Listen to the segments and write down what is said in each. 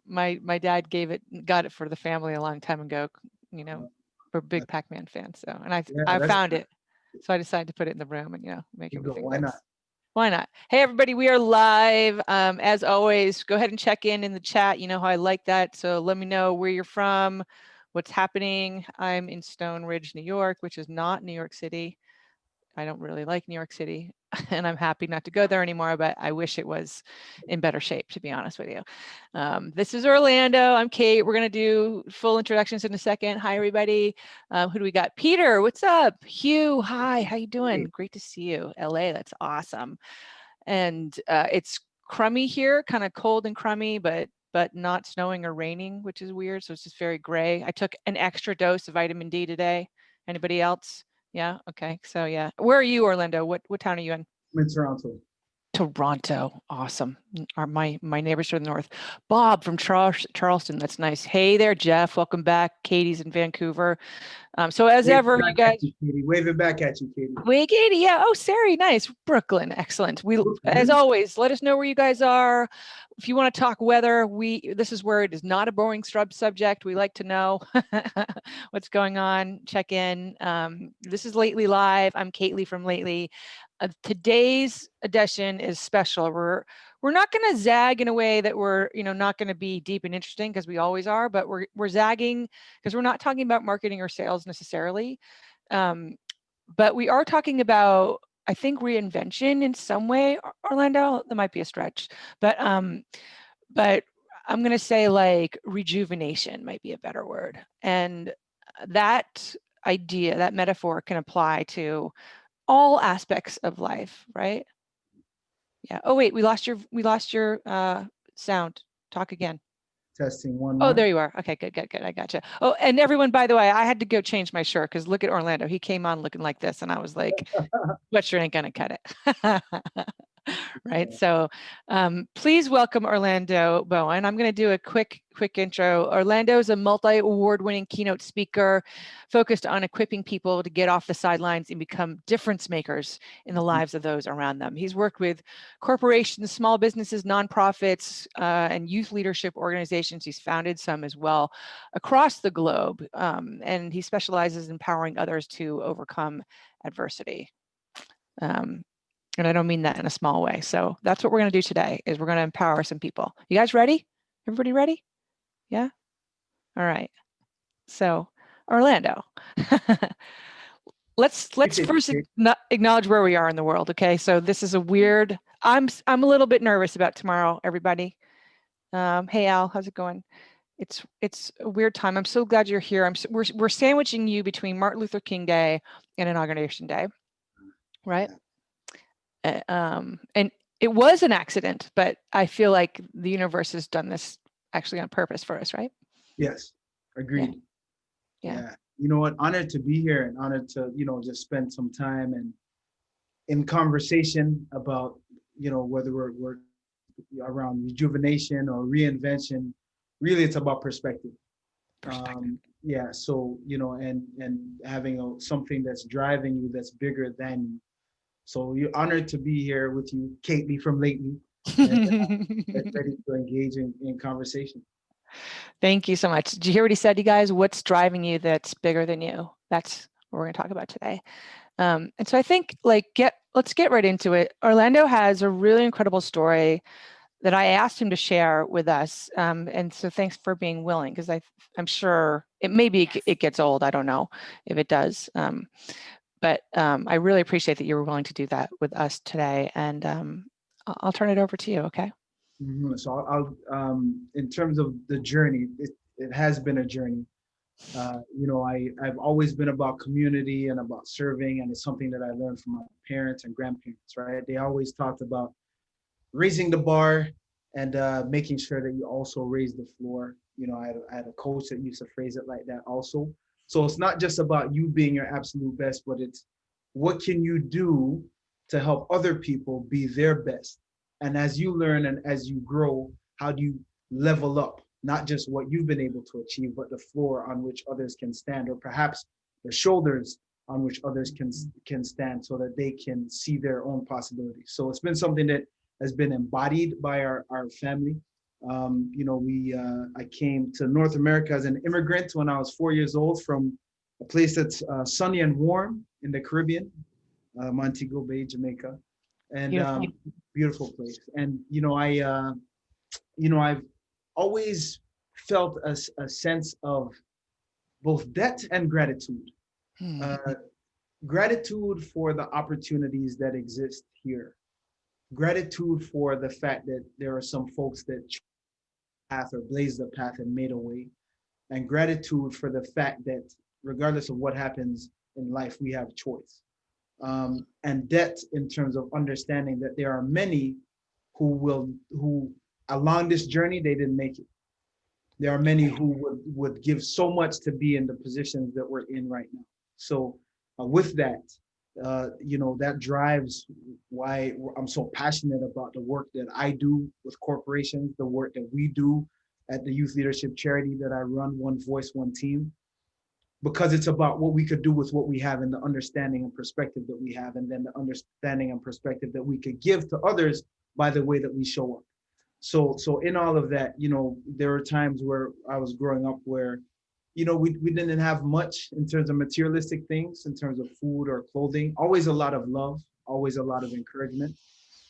my dad got it for the family a long time ago. You know, we're big Pac-Man fans. So, and Yeah, I that's found it, so I decided to put it in the room and make you go. everything Why look. not? Why not? Hey, everybody, we are live. As always, go ahead and check in the chat. You know how I like that. So let me know where you're from, what's happening. I'm in Stone Ridge, New York, which is not New York City. I don't really like New York City, and I'm happy not to go there anymore, but I wish it was in better shape, to be honest with you. This is Orlando. I'm Kate. We're going to do full introductions in a second. Hi, everybody. Who do we got? Peter, what's up? Hugh, hi. How you doing? Great to see you. LA, that's awesome. And it's crummy here, kind of cold and crummy, but not snowing or raining, which is weird. So it's just very gray. I took an extra dose of vitamin D today. Anybody else? Yeah. Okay. So yeah. Where are you, Orlando? What town are you in? I'm in Toronto. Toronto. Awesome. My neighbors to the north. Bob from Charleston. That's nice. Hey there, Jeff. Welcome back. Katie's in Vancouver. So as ever, you guys. Waving back at you, Katie. Wait, Katie. Yeah. Oh, Sari. Nice. Brooklyn. Excellent. As always, let us know where you guys are. If you want to talk weather, this is where it is not a boring subject. We like to know what's going on. Check in. This is Lately Live. I'm Kately from Lately. Today's edition is special. We're not going to zag in a way that we're not going to be deep and interesting, because we always are, but we're zagging because we're not talking about marketing or sales necessarily. But we are talking about, I think, reinvention in some way. Orlando, that might be a stretch, but I'm going to say like rejuvenation might be a better word. And that idea, that metaphor can apply to all aspects of life, right? Yeah. Oh wait, we lost your sound. Talk again. Testing one. Oh, there you are. Okay, good. I gotcha. Oh, and everyone, by the way, I had to go change my shirt because look at Orlando. He came on looking like this, and I was like, "Sweatshirt ain't gonna cut it." Right. So please welcome Orlando Bowen. I'm going to do a quick intro. Orlando is a multi-award-winning keynote speaker focused on equipping people to get off the sidelines and become difference makers in the lives of those around them. He's worked with corporations, small businesses, nonprofits, and youth leadership organizations. He's founded some as well across the globe. And he specializes in empowering others to overcome adversity. And I don't mean that in a small way. So that's what we're going to do today, is we're going to empower some people. You guys ready? Everybody ready? Yeah? All right. So Orlando, let's first acknowledge where we are in the world. Okay. So this is a weird, I'm a little bit nervous about tomorrow, everybody. Hey Al, how's it going? It's a weird time. I'm so glad you're here. We're sandwiching you between Martin Luther King Day and Inauguration Day, right? And it was an accident, but I feel like the universe has done this actually on purpose for us, right? Yes, agreed. Yeah. You know what? Honored to be here and honored to, just spend some time and in conversation about, whether we're around rejuvenation or reinvention. Really, it's about perspective. Yeah. So, and having having something that's driving you that's bigger than you. So you're honored to be here with you, Kately from Lately, and ready to engage in conversation. Thank you so much. Did you hear what he said, you guys? What's driving you that's bigger than you? That's what we're going to talk about today. And so I think let's get right into it. Orlando has a really incredible story that I asked him to share with us. And so thanks for being willing, because I'm sure it gets old. I don't know if it does. But I really appreciate that you were willing to do that with us today. And I'll turn it over to you, okay? Mm-hmm. So in terms of the journey, it has been a journey. I've always been about community and about serving, and it's something that I learned from my parents and grandparents, right? They always talked about raising the bar and making sure that you also raise the floor. I had a coach that used to phrase it like that also. So it's not just about you being your absolute best, but it's what can you do to help other people be their best. And as you learn and as you grow, how do you level up, not just what you've been able to achieve, but the floor on which others can stand, or perhaps the shoulders on which others can stand, so that they can see their own possibilities. So it's been something that has been embodied by our family. I came to North America as an immigrant when I was 4 years old from a place that's sunny and warm in the Caribbean, Montego Bay, Jamaica, and Beautiful. beautiful place. And I've always felt a sense of both debt and gratitude. Hmm. Uh, Gratitude for the opportunities that exist here. Gratitude for the fact that there are some folks that path or blazed the path and made a way. And gratitude for the fact that regardless of what happens in life, we have choice. And debt in terms of understanding that there are many who along this journey they didn't make it. There are many who would give so much to be in the positions that we're in right now. So with that, that drives why I'm so passionate about the work that I do with corporations, the work that we do at the youth leadership charity that I run, One Voice, One Team, because it's about what we could do with what we have and the understanding and perspective that we have, and then the understanding and perspective that we could give to others by the way that we show up. So in all of that, there were times where I was growing up where, we didn't have much in terms of materialistic things, in terms of food or clothing. Always a lot of love, always a lot of encouragement,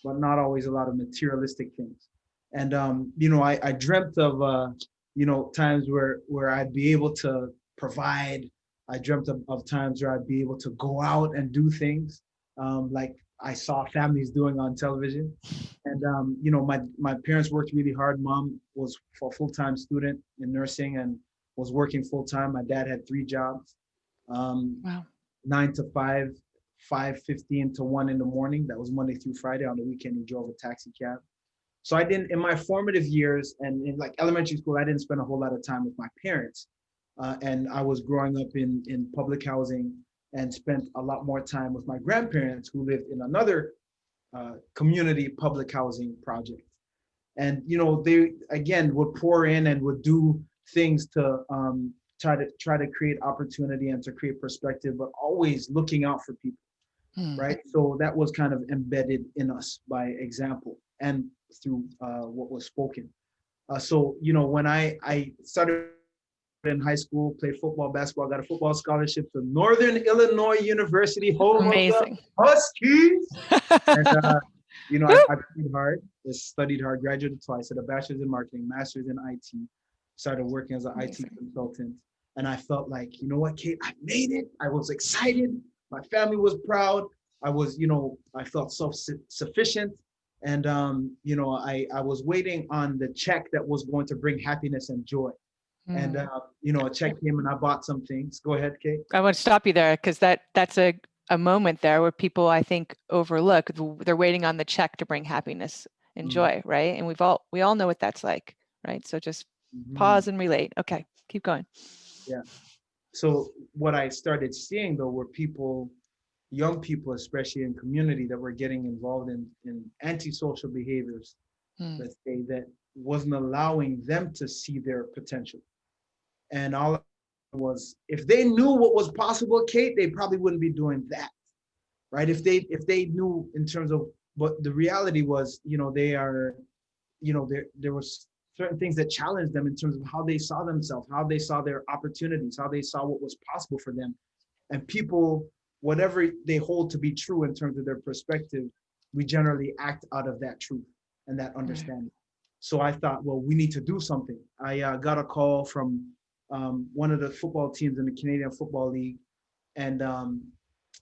but not always a lot of materialistic things. And I dreamt of times where I'd be able to provide. I dreamt of times where I'd be able to go out and do things like I saw families doing on television. And my parents worked really hard. Mom was a full-time student in nursing and was working full-time. My dad had three jobs, um, Wow. 9 to 5, 5:15 to 1 in the morning. That was Monday through Friday. On the weekend, he drove a taxi cab. So I didn't, in my formative years and in like elementary school, I didn't spend a whole lot of time with my parents. And I was growing up in public housing and spent a lot more time with my grandparents who lived in another community public housing project. And they again would pour in and would do things to try to create opportunity and to create perspective, but always looking out for people, Hmm. right? So that was kind of embedded in us by example and through what was spoken. So when I started in high school, played football, basketball, got a football scholarship to Northern Illinois University, home of the Amazing. Huskies. And Woo! I studied hard, graduated twice, had a bachelor's in marketing, master's in IT, started working as an IT Amazing. consultant. And I felt like, you know what, Kate, I made it. I was excited. My family was proud. I was, I felt self-sufficient. And, I was waiting on the check that was going to bring happiness and joy. And, Hmm. a check came and I bought some things. Go ahead, Kate. I want to stop you there because that's a moment there where people I think overlook. They're waiting on the check to bring happiness and Mhm. joy, right? And we all know what that's like, right? So just Mhm. pause and relate. Okay, keep going. Yeah. So what I started seeing though were people, young people, especially in community, that were getting involved in antisocial behaviors, Hmm. let's say, that wasn't allowing them to see their potential. And all was, if they knew what was possible, Kate, they probably wouldn't be doing that, right? If they knew in terms of, but the reality was, they are, there was certain things that challenged them in terms of how they saw themselves, how they saw their opportunities, how they saw what was possible for them. And people, whatever they hold to be true in terms of their perspective, we generally act out of that truth and that Right. understanding. So I thought, well, we need to do something. I got a call from one of the football teams in the Canadian Football League, and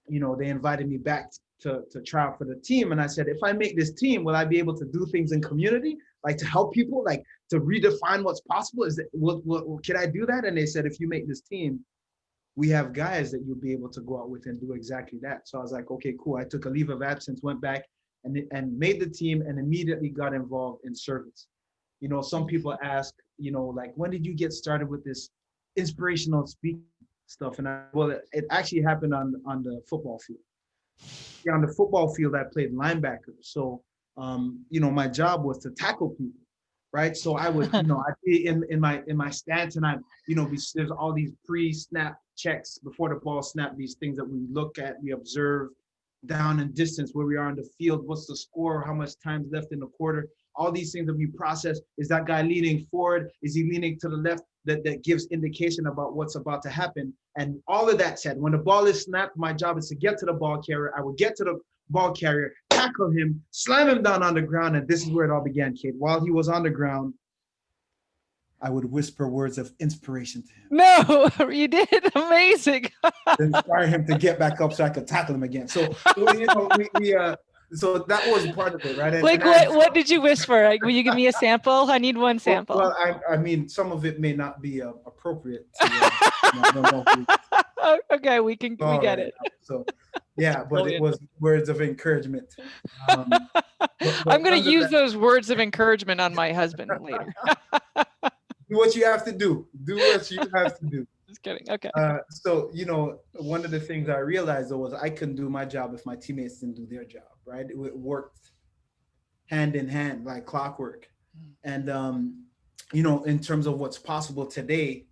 they invited me back to try out for the team. And I said, if I make this team, will I be able to do things in community, like to help people, like to redefine what's possible? Is that what can I do that? And they said, if you make this team, we have guys that you'll be able to go out with and do exactly that. So I was like, okay, cool. I took a leave of absence, went back and made the team and immediately got involved in service. Some people ask, like, when did you get started with this inspirational speaking stuff? And well, it actually happened on the football field. Yeah, on the football field, I played linebacker. So, my job was to tackle people, right? So I would, I'd be in my stance, and there's all these pre-snap checks before the ball snap. These things that we look at, we observe down and distance, where we are in the field, what's the score, how much time's left in the quarter. All these things will be processed. Is that guy leaning forward? Is he leaning to the left? That gives indication about what's about to happen. And all of that said, when the ball is snapped, my job is to get to the ball carrier. I would get to the ball carrier, tackle him, slam him down on the ground. And this is where it all began, Kate. While he was on the ground, I would whisper words of inspiration to him. No, you did amazing. Inspire him to get back up so I could tackle him again. So, you know, so that was part of it, right? And, like, what did you whisper? Like, will you give me a sample? I need one sample. Well, I mean, some of it may not be appropriate. To, okay, we get it. So, yeah, but it was words of encouragement. I'm going to use those words of encouragement on my husband later. Do what you have to do. Do what you have to do. Just kidding. Okay. So, you know, one of the things I realized though was I couldn't do my job if my teammates didn't do their job, right? It worked hand in hand like clockwork. And, you know, in terms of what's possible today,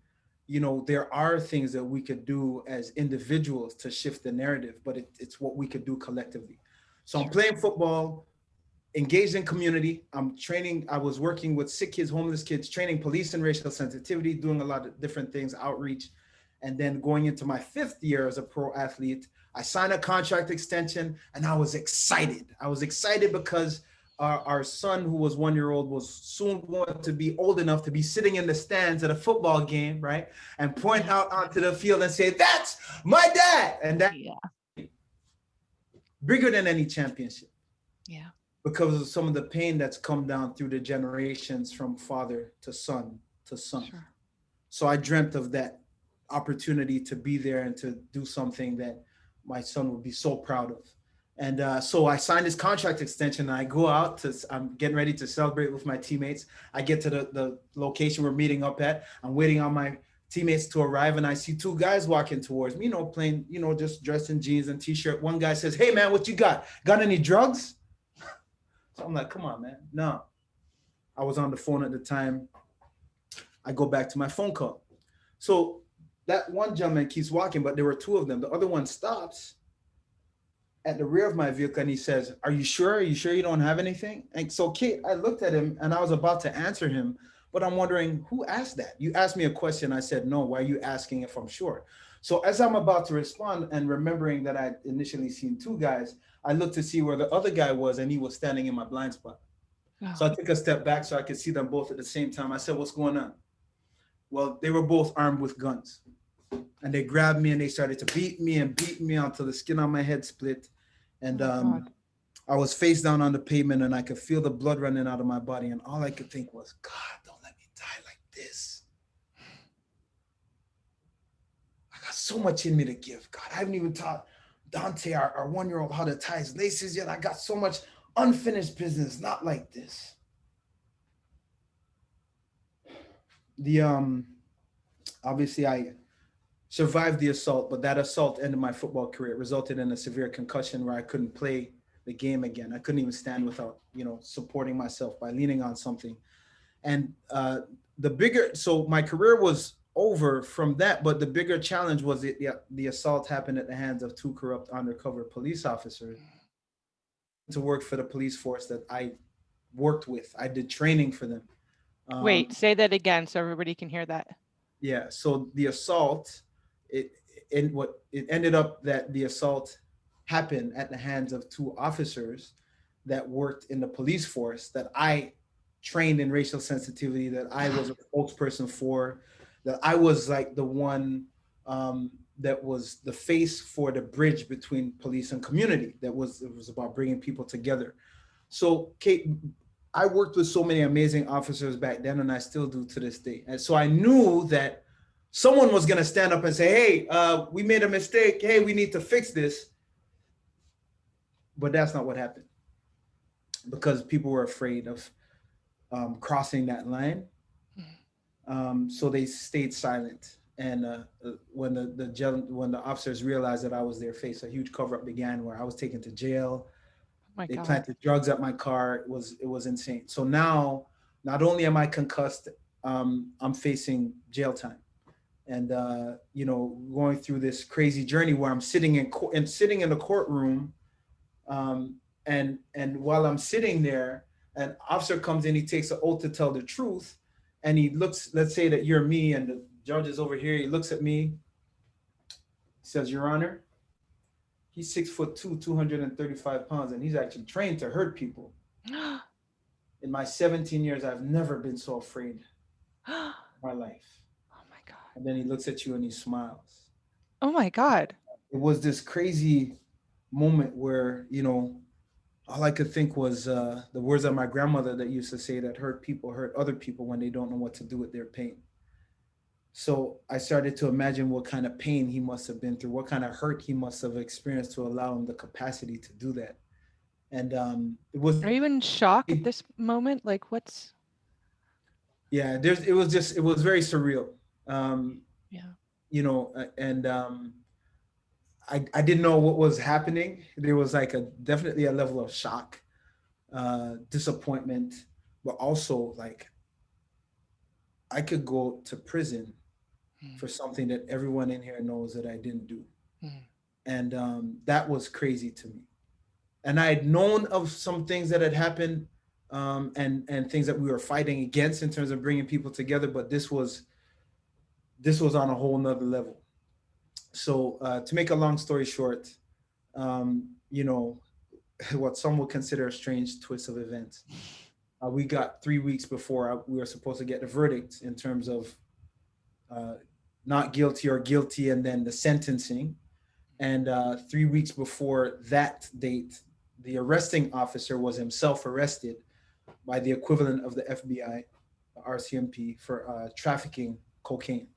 you know, there are things that we could do as individuals to shift the narrative, but it's what we could do collectively. So I'm playing football, engaged in community. I'm training. I was working with sick kids, homeless kids, training police and racial sensitivity, doing a lot of different things, outreach. And then going into my 5th year as a pro athlete, I signed a contract extension and I was excited. I was excited because our son, who was 1-year-old, was soon going to be old enough to be sitting in the stands at a football game, right? And point out onto the field and say, "That's my dad." And that bigger than any championship. Yeah. Because of some of the pain that's come down through the generations from father to son to son. Sure. So I dreamt of that opportunity to be there and to do something that my son would be so proud of. And so I signed this contract extension and I go out I'm getting ready to celebrate with my teammates. I get to the location we're meeting up at. I'm waiting on my teammates to arrive and I see 2 guys walking towards me, you know, plain, you know, just dressed in jeans and t-shirt. One guy says, "Hey man, what you got? Got any drugs?" So I'm like, "Come on, man." No. I was on the phone at the time. I go back to my phone call. So that one gentleman keeps walking, but there were 2 of them. The other one stops at the rear of my vehicle and he says, "Are you sure? Are you sure you don't have anything?" And so Kate, I looked at him and I was about to answer him, but I'm wondering, who asked that? You asked me a question. I said, "No, why are you asking if I'm sure?" So as I'm about to respond and remembering that I'd initially seen 2 guys, I looked to see where the other guy was and he was standing in my blind spot. Oh. So I took a step back so I could see them both at the same time. I said, "What's going on?" Well, they were both armed with guns and they grabbed me and they started to beat me until the skin on my head split. And I was face down on the pavement and I could feel the blood running out of my body. And all I could think was, "God, don't let me die like this. I got so much in me to give. God, I haven't even taught Dante, our 1-year-old, how to tie his laces yet. I got so much unfinished business, not like this." Obviously I survived the assault, but that assault ended my football career. It resulted in a severe concussion where I couldn't play the game again. I couldn't even stand without, you know, supporting myself by leaning on something. And so my career was over from that, but the bigger challenge was the assault happened at the hands of 2 corrupt undercover police officers to work for the police force that I worked with. I did training for them. Wait, say that again so everybody can hear that. Yeah, so the assault, it ended up that the assault happened at the hands of 2 officers that worked in the police force that I trained in racial sensitivity, that I was a spokesperson for, that I was like the one that was the face for the bridge between police and community. It was about bringing people together. So Kate, I worked with so many amazing officers back then, and I still do to this day. And so I knew that someone was going to stand up and say, "Hey, we made a mistake. Hey, we need to fix this." But that's not what happened, because people were afraid of crossing that line. So they stayed silent. And when the officers realized that I was their face, a huge cover-up began where I was taken to jail. They planted drugs at my car. It was insane. So now, not only am I concussed, I'm facing jail time, and you know, going through this crazy journey where I'm sitting in the courtroom, and while I'm sitting there, An officer comes in, he takes an oath to tell the truth, and he looks, let's say that you're me and the judge is over here, he looks at me, says, Your Honor, he's 6'2", 235 pounds, and he's actually trained to hurt people. Oh In my 17 years, I've never been so afraid my in my life. God. And then he looks at you and he smiles. Oh my God. It was this crazy moment where, all I could think was the words of my grandmother that used to say that hurt people hurt other people when they don't know what to do with their pain. So I started to imagine what kind of pain he must have been through, what kind of hurt he must have experienced to allow him the capacity to do that. And it was Are you in shock at this moment? Like what's yeah, it was very surreal. Um, yeah. and I didn't know what was happening. There was like definitely a level of shock, disappointment, but also like I could go to prison for something that everyone in here knows that I didn't do. And that was crazy to me. And I had known of some things that had happened, and things that we were fighting against in terms of bringing people together, but this was on a whole nother level. So to make a long story short, you know, what some would consider a strange twist of events. We got 3 weeks before we were supposed to get the verdict in terms of uh, not guilty or guilty, and then the sentencing. And 3 weeks before that date, the arresting officer was himself arrested by the equivalent of the FBI, RCMP, for trafficking cocaine.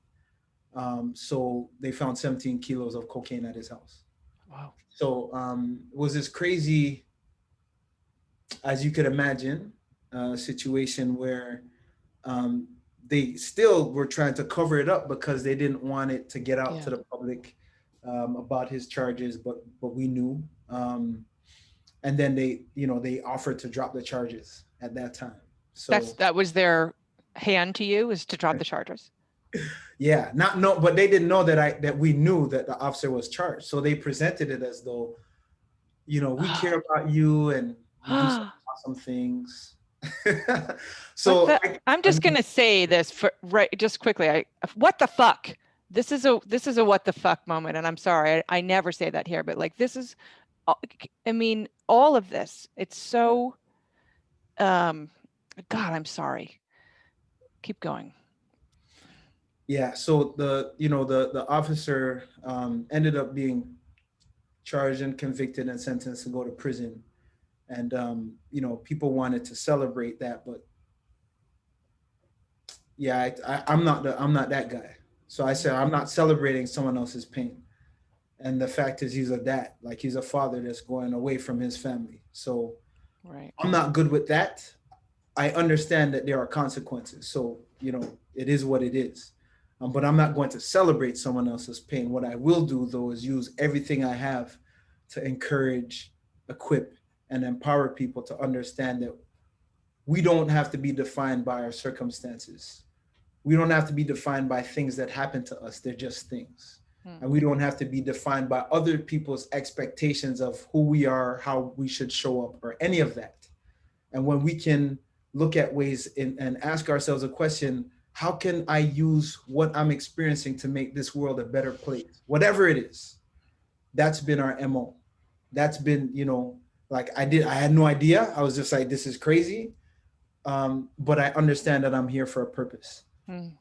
So they found 17 kilos of cocaine at his house. Wow. So it was this crazy, as you could imagine, situation where um, they still were trying to cover it up because they didn't want it to get out to the public about his charges, but we knew. And then they offered to drop the charges at that time. So that was their hand to you, is to drop the charges. yeah, but they didn't know that we knew that the officer was charged. So they presented it as though, we care about you and you do some awesome things. So I'm just gonna say this just quickly. What the fuck? This is a what the fuck moment, and I'm sorry, I never say that here, but like this is, I mean, all of this. It's so, God, I'm sorry. Keep going. Yeah. So the officer ended up being charged and convicted and sentenced to go to prison, and people wanted to celebrate that, but yeah, I'm not that guy. So I said I'm not celebrating someone else's pain. And the fact is, he's a dad, like he's a father that's going away from his family. So right. I'm not good with that. I understand that there are consequences. So, it is what it is. But I'm not going to celebrate someone else's pain. What I will do, though, is use everything I have to encourage, equip, and empower people to understand that we don't have to be defined by our circumstances. We don't have to be defined by things that happen to us. They're just things. And we don't have to be defined by other people's expectations of who we are, how we should show up, or any of that. And when we can look at ways and ask ourselves a question, how can I use what I'm experiencing to make this world a better place? Whatever it is, that's been our MO. That's been, like I had no idea. I was just like, this is crazy. But I understand that I'm here for a purpose. And,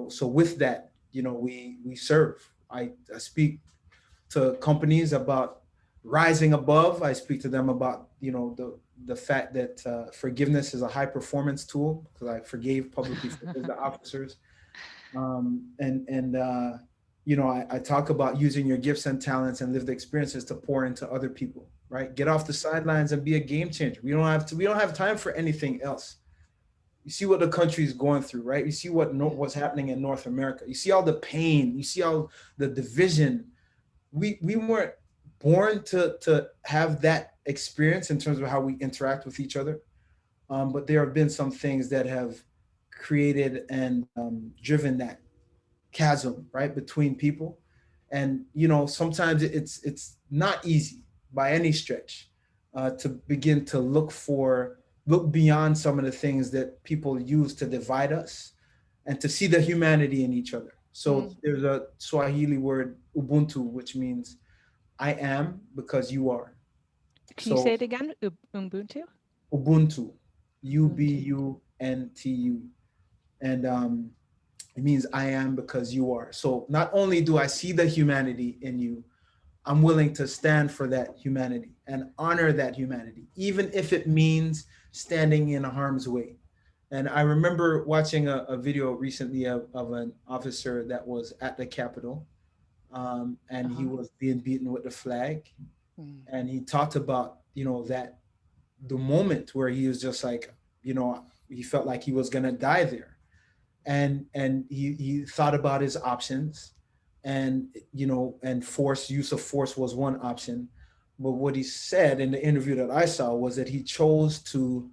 so with that, we serve. I speak to companies about rising above. I speak to them about, the fact that forgiveness is a high performance tool, because I forgave publicly the officers. I talk about using your gifts and talents and lived experiences to pour into other people, right? Get off the sidelines and be a game changer. We don't have time for anything else. You see what the country is going through, right? You see what's happening in North America. You see all the pain. You see all the division. We weren't born to have that experience in terms of how we interact with each other. But there have been some things that have created and driven that chasm, right, between people. And, sometimes it's not easy by any stretch to begin to look for look beyond some of the things that people use to divide us and to see the humanity in each other. So Mm. there's a Swahili word, Ubuntu, which means I am because you are. Can you say So it again? Ubuntu? Ubuntu, Ubuntu. Ubuntu, and it means I am because you are. So not only do I see the humanity in you, I'm willing to stand for that humanity and honor that humanity, even if it means standing in harm's way. And I remember watching a video recently of an officer that was at the Capitol, and he Uh-huh. was being beaten with the flag. Mm. And he talked about, that the moment where he was just like, he felt like he was going to die there. And he thought about his options, and and use of force was one option. But what he said in the interview that I saw was that he chose to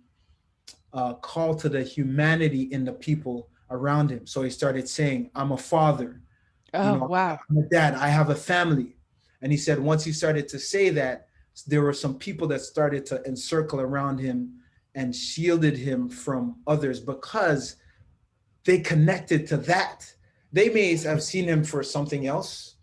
call to the humanity in the people around him. So he started saying, I'm a father, Oh, wow. I'm a dad, I have a family. And he said once he started to say that, there were some people that started to encircle around him and shielded him from others because they connected to that. They may have seen him for something else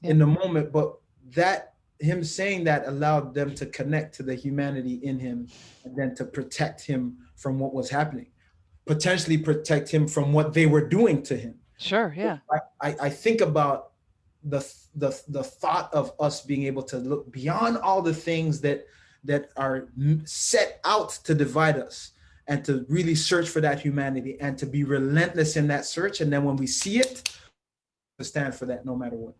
Yeah. in the moment, but that him saying that allowed them to connect to the humanity in him, and then to protect him from what was happening, potentially protect him from what they were doing to him. Sure. Yeah. I think about the thought of us being able to look beyond all the things that are set out to divide us, and to really search for that humanity, and to be relentless in that search, and then when we see it, to stand for that no matter what.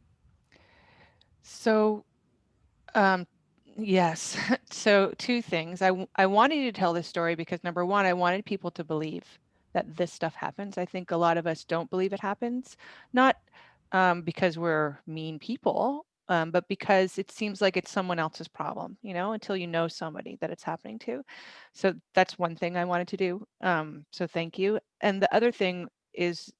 So, um, yes. So two things. I wanted you to tell this story because number one, I wanted people to believe that this stuff happens. I think a lot of us don't believe it happens, not because we're mean people, but because it seems like it's someone else's problem, until you know somebody that it's happening to. So that's one thing I wanted to do. So thank you. And the other thing is,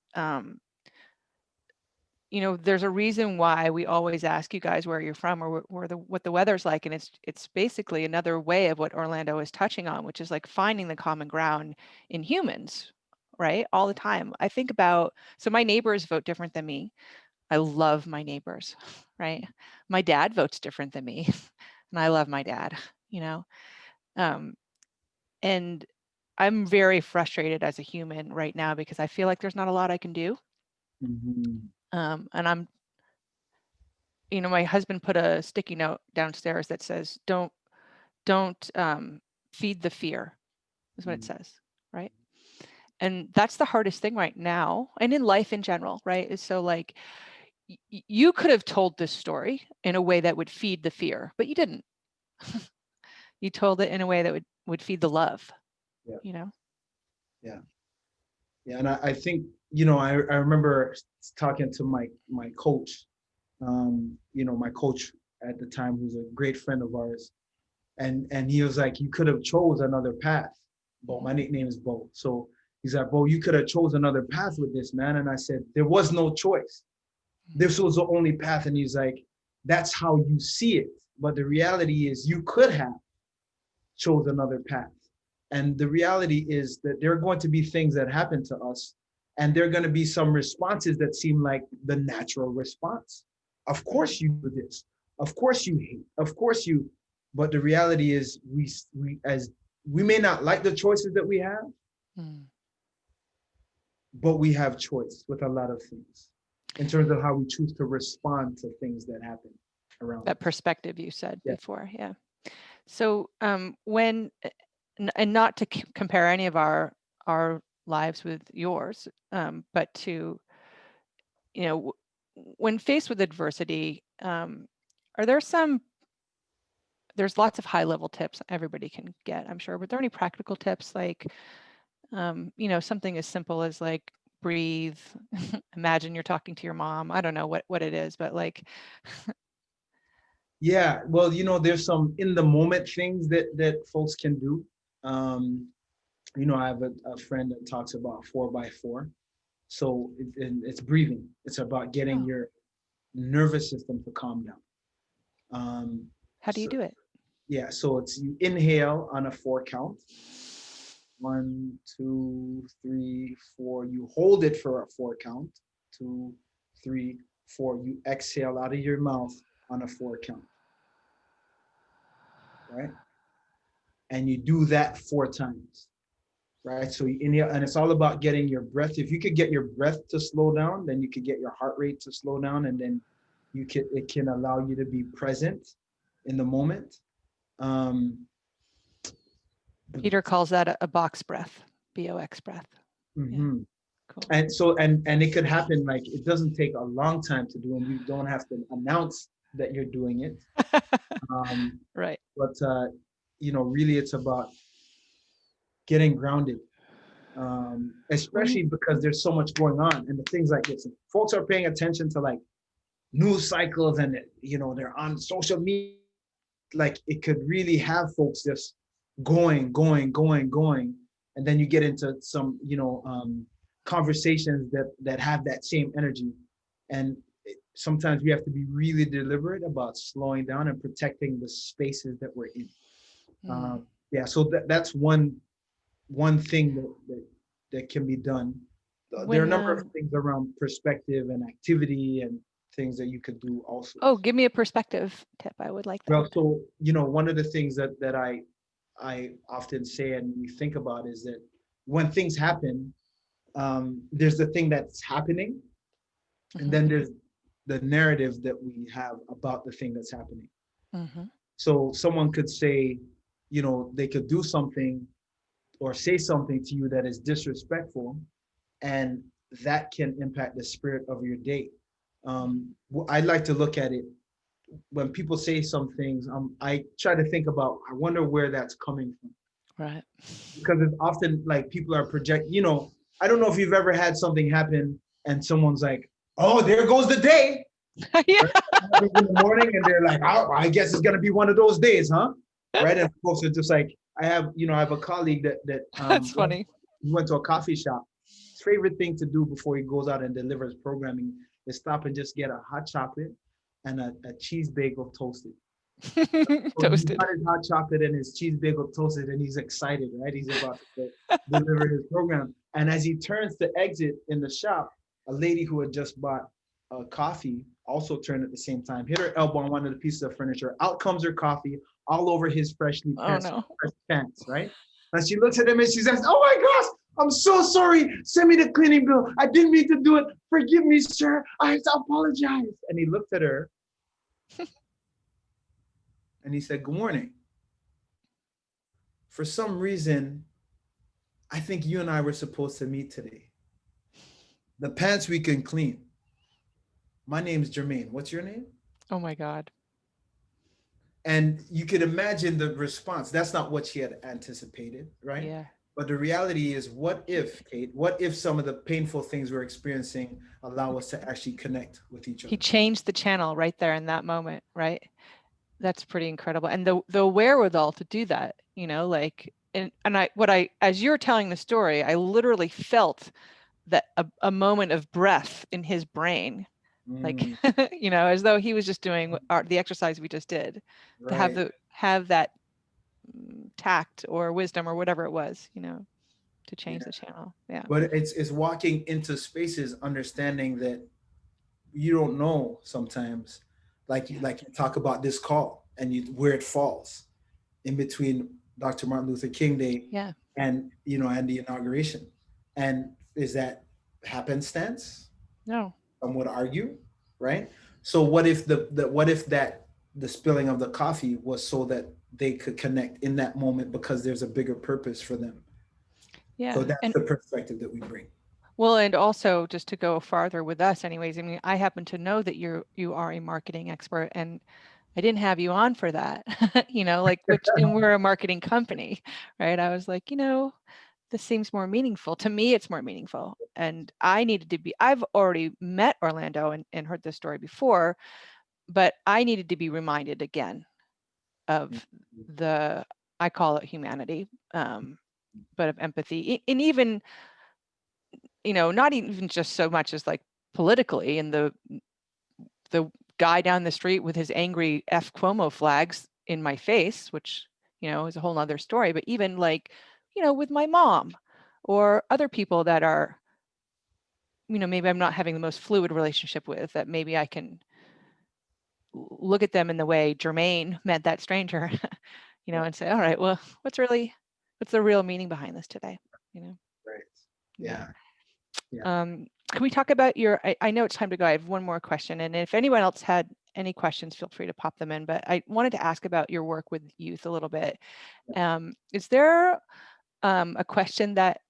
there's a reason why we always ask you guys where you're from, or what the weather's like, and it's basically another way of what Orlando is touching on, which is like finding the common ground in humans, right? All the time. I think about, so my neighbors vote different than me. I love my neighbors, right? My dad votes different than me, and I love my dad, you know. Um, and I'm very frustrated as a human right now because I feel like there's not a lot I can do. Mm-hmm. And my husband put a sticky note downstairs that says, don't feed the fear, is what it says, right? And that's the hardest thing right now, and in life in general, right? Is so like, you could have told this story in a way that would feed the fear, but you didn't. You told it in a way that would feed the love, Yeah, you know? yeah, yeah. And I think, I remember talking to my coach, my coach at the time, who's a great friend of ours, and he was like, you could have chose another path. Bo, my nickname is Bo. So he's like, Bo, you could have chose another path with this, man. And I said, there was no choice. This was the only path. And he's like, that's how you see it. But the reality is you could have chose another path. And the reality is that there are going to be things that happen to us, and there are going to be some responses that seem like the natural response. Of course you do this. Of course you hate. Of course you. But the reality is we may not like the choices that we have, Mm. but we have choice with a lot of things in terms of how we choose to respond to things that happen around That us. perspective you said Yeah. before, yeah. So when, and not to compare any of our lives with yours, but to, when faced with adversity, are there there's lots of high level tips everybody can get, I'm sure, but are there any practical tips, like, something as simple as like breathe, imagine you're talking to your mom. I don't know what it is, but like, Yeah, well, there's some in the moment things that folks can do. Um, I have a friend that talks about 4x4. So and it's breathing. It's about getting oh, your nervous system to calm down. how do you So do it? yeah, so it's you inhale on a 4 count, 1, 2, 3, 4. You hold it for a 4 count. 2, 3, 4. You exhale out of your mouth on a 4 count, right? And you do that 4 times, right? So you inhale, and it's all about getting your breath. If you could get your breath to slow down, then you could get your heart rate to slow down, and then it can allow you to be present in the moment. Peter calls that a box breath, BOX breath. Mm-hmm. Yeah, cool. And so, and it could happen, like, it doesn't take a long time to do, and you don't have to announce that you're doing it. Right. But really, it's about getting grounded, especially because there's so much going on, and the things like this. Folks are paying attention to like news cycles, and they're on social media. Like, it could really have folks just going, and then you get into some conversations that have that same energy, and sometimes we have to be really deliberate about slowing down and protecting the spaces that we're in. Yeah, so that's one thing that can be done. There are a number of things around perspective and activity and things that you could do also. Oh, give me a perspective tip. I would like that. Well, so one of the things that I often say and we think about is that when things happen, there's the thing that's happening, and then there's the narrative that we have about the thing that's happening. So someone could say, they could do something or say something to you that is disrespectful, and that can impact the spirit of your day. I like to look at it when people say some things. I try to think about, I wonder where that's coming from. Right. Because it's often like people are projecting, I don't know if you've ever had something happen and someone's like, oh, there goes the day. Yeah. Right? In the morning, and they're like, oh, I guess it's gonna be one of those days, huh? Right. And folks are just like, I have a colleague that That's funny. He went to a coffee shop. His favorite thing to do before he goes out and delivers programming is stop and just get a hot chocolate and a cheese bagel toasted. Toasted. He got his hot chocolate and his cheese bagel toasted, and he's excited, right? He's about to deliver his program. And as he turns to exit in the shop, a lady who had just bought a coffee also turned at the same time, hit her elbow on one of the pieces of furniture. Out comes her coffee all over his freshly pressed pants, right? And she looks at him and she says, oh my gosh, I'm so sorry. Send me the cleaning bill. I didn't mean to do it. Forgive me, sir. I have to apologize. And he looked at her and he said, good morning. For some reason, I think you and I were supposed to meet today. The pants we can clean. My name's Jermaine. What's your name? Oh my God. And you could imagine the response. That's not what she had anticipated, right? Yeah. But the reality is, what if, Kate, what if some of the painful things we're experiencing allow us to actually connect with each other? He changed the channel right there in that moment, right? That's pretty incredible. And the wherewithal to do that, as you're telling the story, I literally felt that a moment of breath in his brain, like, as though he was just doing the exercise we just did, right. To have that tact or wisdom or whatever it was, to change the channel. Yeah. But it's walking into spaces, understanding that you don't know sometimes, like you talk about this call and where it falls in between Dr. Martin Luther King Day and and the inauguration. And is that happenstance? No. Some would argue, right? So what if the spilling of the coffee was so that they could connect in that moment because there's a bigger purpose for them? Yeah. So that's the perspective that we bring. Well, and also just to go farther with us anyways, I mean, I happen to know that you are a marketing expert, and I didn't have you on for that, and we're a marketing company, right? I was like, this seems more meaningful. To me, it's more meaningful. And I've already met Orlando and heard this story before, but I needed to be reminded again of I call it humanity, but of empathy. And even, not even just so much as like politically, and the guy down the street with his angry F Cuomo flags in my face, which, is a whole nother story, but even like with my mom or other people that are, maybe I'm not having the most fluid relationship with, that maybe I can look at them in the way Jermaine met that stranger, and say, all right, well, what's the real meaning behind this today? Right. Yeah. Yeah. Can we talk about I know it's time to go. I have one more question. And if anyone else had any questions, feel free to pop them in. But I wanted to ask about your work with youth a little bit. Is there a question that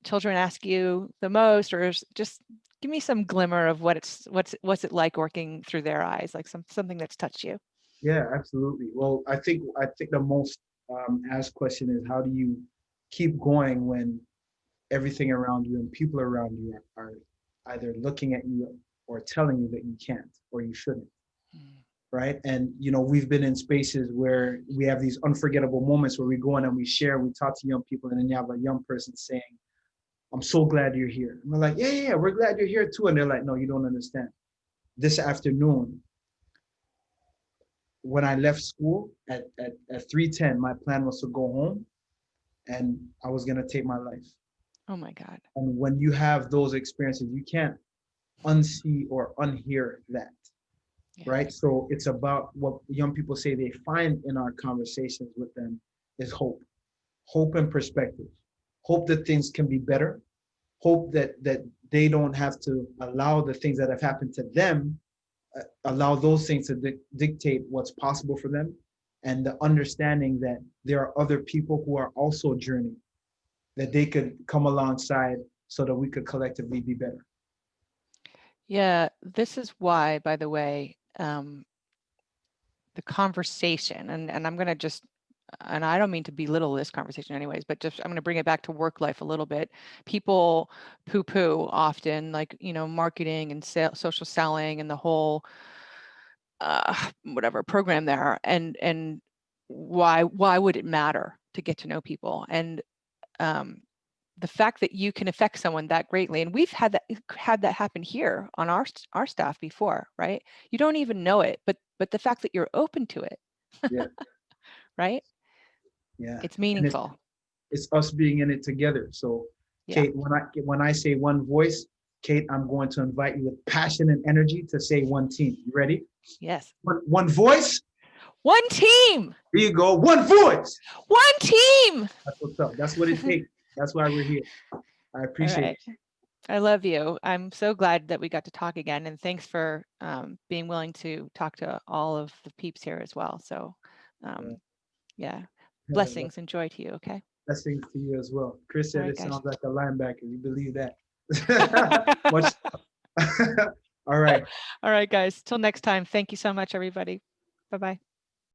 children ask you the most, or just give me some glimmer of what's it like working through their eyes, like something that's touched you? Yeah, absolutely. Well, I think the most asked question is, how do you keep going when everything around you and people around you are either looking at you or telling you that you can't or you shouldn't, right? And we've been in spaces where we have these unforgettable moments where we go in and we share, we talk to young people, and then you have a young person saying, "I'm so glad you're here." And we're like, yeah, we're glad you're here too. And they're like, "No, you don't understand. This afternoon, when I left school at 3:10, my plan was to go home and I was gonna take my life." Oh my God. And when you have those experiences, you can't unsee or unhear that, Yeah. right? So it's about what young people say they find in our conversations with them is hope and perspective, hope that things can be better, hope that they don't have to allow the things that have happened to them, allow those things to dictate what's possible for them, and the understanding that there are other people who are also journeying, that they could come alongside so that we could collectively be better. Yeah, this is why, by the way, the conversation, and I'm going to just, and I don't mean to belittle this conversation anyways, but just I'm going to bring it back to work life a little bit. People poo-poo often, like, marketing and social selling and the whole whatever program there, and why would it matter to get to know people? And the fact that you can affect someone that greatly, and we've had that happen here on our staff before, right? You don't even know it, but the fact that you're open to it, Yeah, right? yeah. It's And meaningful. it's us being in it together. So, Yeah. Kate, when I say one voice, Kate, I'm going to invite you with passion and energy to say one team. You ready? Yes. One voice. One team. Here you go. One voice. One team. That's what's up. That's what it takes. That's why we're here. I All appreciate right. I love you. I'm so glad that we got to talk again, and thanks for being willing to talk to all of the peeps here as well. So, it. yeah, Yeah. blessings and joy to you. Okay. Blessings to you as well. Chris All said right, it guys. sounds like a linebacker. You believe that? Much. All right. All right, guys. Till next time. Thank you so much, everybody. Bye-bye.